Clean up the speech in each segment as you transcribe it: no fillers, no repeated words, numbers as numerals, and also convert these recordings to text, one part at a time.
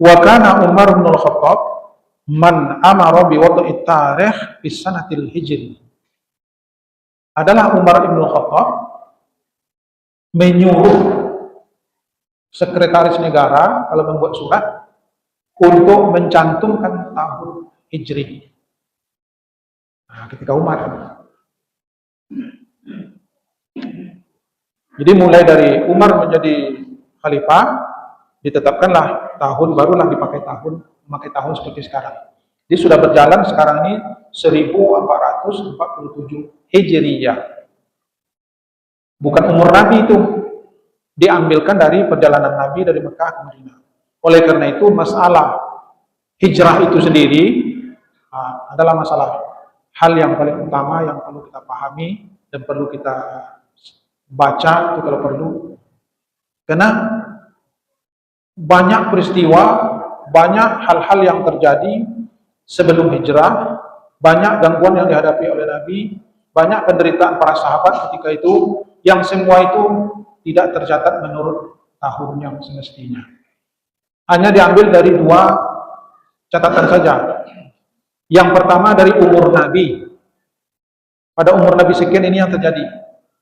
Wa kana Umar bin Al-Khattab man amara bi wad'i tarikh fi sanatil hijri. Adalah Umar bin Al-Khattab menyuruh sekretaris negara kalau membuat surat untuk mencantumkan tahun Hijri. Nah, ketika Umar. Jadi mulai dari Umar menjadi khalifah, ditetapkanlah tahun, barulah memakai tahun seperti sekarang. Jadi sudah berjalan sekarang ini 1447 Hijriyah. Bukan umur Nabi itu, diambilkan dari perjalanan Nabi dari Mekah ke Madinah. Oleh karena itu masalah hijrah itu sendiri adalah masalah hal yang paling utama yang perlu kita pahami dan perlu kita baca itu kalau perlu. Karena banyak peristiwa, banyak hal-hal yang terjadi sebelum hijrah, banyak gangguan yang dihadapi oleh Nabi, banyak penderitaan para sahabat ketika itu, yang semua itu tidak tercatat menurut tahun yang semestinya. Hanya diambil dari dua catatan saja. Yang pertama dari umur Nabi. Pada umur Nabi sekian ini yang terjadi.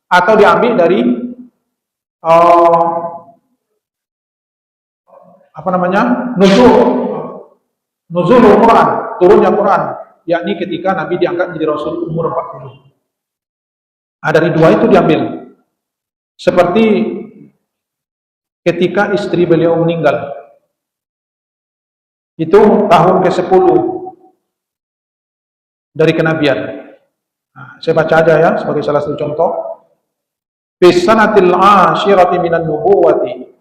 Atau diambil dari nuzul Quran, turunnya Quran, yakni ketika Nabi diangkat menjadi Rasul umur 40. Nah, dari dua itu diambil. Seperti ketika istri beliau meninggal. Itu tahun ke-10 dari kenabian. Nah, saya baca aja ya sebagai salah satu contoh. Bisanatil ashirati minan nubuwati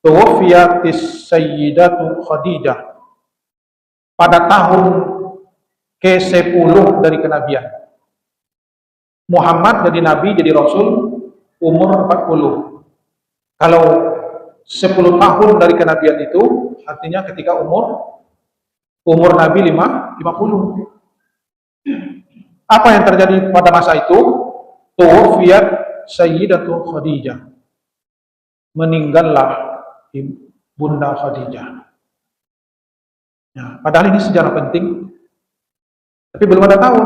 tuwfiyatis sayyidatu Khadijah. Pada tahun ke-10 dari kenabian. Muhammad jadi nabi, jadi rasul umur 40. Kalau 10 tahun dari kenabian itu artinya ketika umur Nabi 50. Apa yang terjadi pada masa itu? Tuwfiyat Sayyidatu Khadijah. Meninggallah Bunda Khadijah. Ya, padahal ini sejarah penting. Tapi belum ada tahun.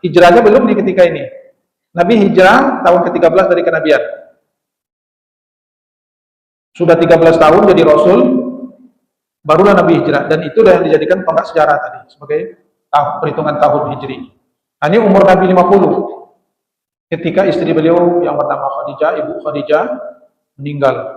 Hijrahnya belum di ketika ini. Nabi hijrah tahun ke-13 dari kenabian. Sudah 13 tahun jadi Rasul, barulah Nabi hijrah. Dan itu yang dijadikan tonggak sejarah tadi, sebagai perhitungan tahun Hijri. Nah, ini umur Nabi 50. Ketika istri beliau yang bernama Khadijah, Ibu Khadijah, meninggal.